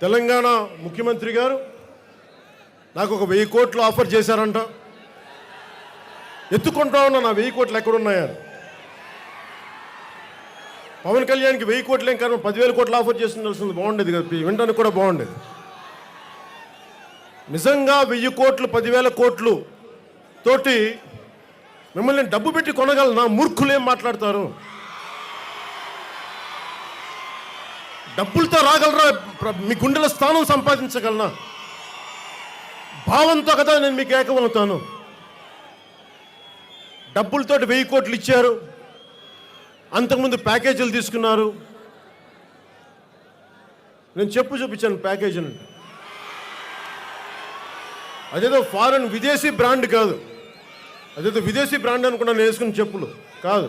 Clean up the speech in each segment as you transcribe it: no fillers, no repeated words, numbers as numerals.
తెలంగాణ ముఖ్యమంత్రి గారు నాకు ఒక 1000 కోట్లు ఆఫర్ చేశారంట. ఎత్తుకుంటా ఉన్నా నా 1000 కోట్లు ఎక్కడున్నాయని. పవన్ కళ్యాణ్కి 1000 కోట్లు ఏం కారణం 10,000 కోట్లు ఆఫర్ చేస్తుండాల్సింది బాగుండేది కదా, వినడానికి కూడా బాగుండేది. నిజంగా 1000 కోట్లు 10,000 కోట్లు తోటి మిమ్మల్ని డబ్బు పెట్టి కొనగలనా? మూర్ఖులు ఏం మాట్లాడతారు? డబ్బులతో రాగలరా? మీ గుండెల స్థానం సంపాదించగలనా? భావంతో కదా నేను మీకు ఏకమవుతాను. డబ్బులతోటి 1000 కోట్లు ఇచ్చారు, అంతకుముందు ప్యాకేజీలు తీసుకున్నారు. నేను చూపించాను ప్యాకేజీని. అదేదో ఫారెన్ విదేశీ బ్రాండ్ కాదు, అదేదో విదేశీ బ్రాండ్ అనుకున్నా నేను వేసుకున్న చెప్పులు కాదు.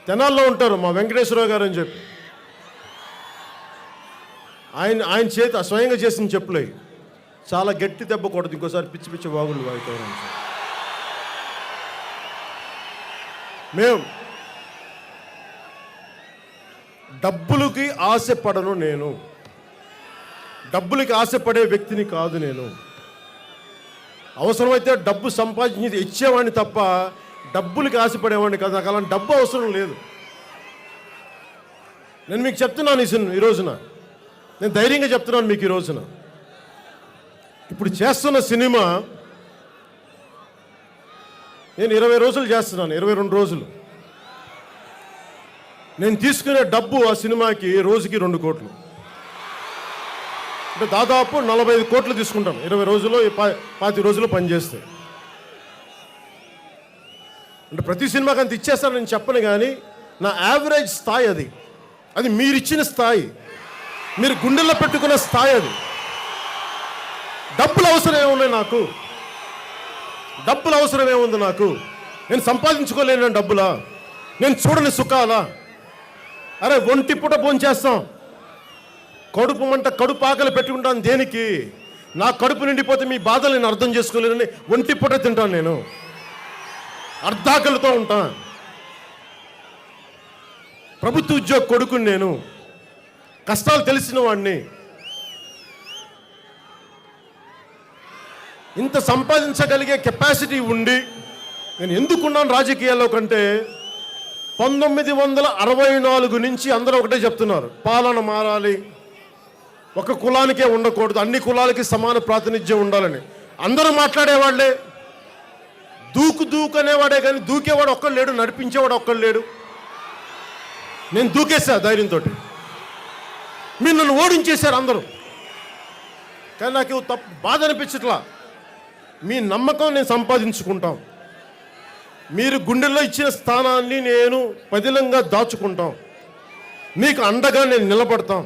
తెనాల్లో ఉంటారు మా వెంకటేశ్వరరావు గారు అని చెప్పి, ఆయన చేతి స్వయంగా చేసిన చెప్పులే. చాలా గట్టి దెబ్బ కొడదు, ఇంకోసారి పిచ్చి పిచ్చి వాగులు వాగుతారు. మేము డబ్బులకి ఆశపడను, నేను డబ్బులకి ఆశపడే వ్యక్తిని కాదు. నేను అవసరమైతే డబ్బు సంపాదించి ఇచ్చేవాడిని తప్ప డబ్బులకి ఆశపడేవాడిని కాదు. నాకు అలాంటి డబ్బు అవసరం లేదు. నేను మీకు చెప్తున్నాను ఈ రోజున, నేను ధైర్యంగా చెప్తున్నాను మీకు ఈ రోజున. ఇప్పుడు చేస్తున్న సినిమా నేను 20 రోజులు చేస్తున్నాను, 22 రోజులు. నేను తీసుకునే డబ్బు ఆ సినిమాకి రోజుకి 2 కోట్లు, అంటే దాదాపు 45 కోట్లు తీసుకుంటాను 20 రోజుల్లో, 25 రోజుల్లో పనిచేస్తే. అంటే ప్రతి సినిమాకి అంత ఇచ్చేస్తాను నేను చెప్పను, కానీ నా యావరేజ్ స్థాయి అది. అది మీరిచ్చిన స్థాయి, మీరు గుండెల్లో పెట్టుకున్న స్థాయి అది. డబ్బులు అవసరం ఏమున్నాయి నాకు? డబ్బులు అవసరం ఏముంది నాకు? నేను సంపాదించుకోలేను డబ్బులా? నేను చూడని సుఖాలా? అరే ఒంటి పూట భోంచేస్తాం, కడుపు మంట కడుపు ఆకలి పెట్టుకుంటాను దేనికి? నా కడుపు నిండిపోతే మీ బాధలు నేను అర్థం చేసుకోలేనని ఒంటి పూట తింటాను. నేను అర్ధాకలితో ఉంటాను. ప్రభుత్వ ఉద్యోగ కొడుకుని, నేను కష్టాలు తెలిసిన వాడిని. ఇంత సంపాదించగలిగే కెపాసిటీ ఉండి నేను ఎందుకున్నాను రాజకీయాల్లో కంటే, 1964 నుంచి అందరూ ఒకటే చెప్తున్నారు, పాలన మారాలి, ఒక కులానికే ఉండకూడదు, అన్ని కులాలకి సమాన ప్రాతినిధ్యం ఉండాలని. అందరూ మాట్లాడేవాళ్లే, దూకు అనేవాడే, కానీ దూకేవాడు ఒక్కడు లేడు, నడిపించేవాడు ఒక్కడు లేడు. నేను దూకేసా ధైర్యంతో. మీరు నన్ను ఓడించేశారు అందరూ, కానీ నాకు తప్పు బాధ అనిపించట్లా. మీ నమ్మకం నేను సంపాదించుకుంటాం, మీరు గుండెల్లో ఇచ్చిన స్థానాన్ని నేను పదిలంగా దాచుకుంటాం, మీకు అండగా నేను నిలబడతాం.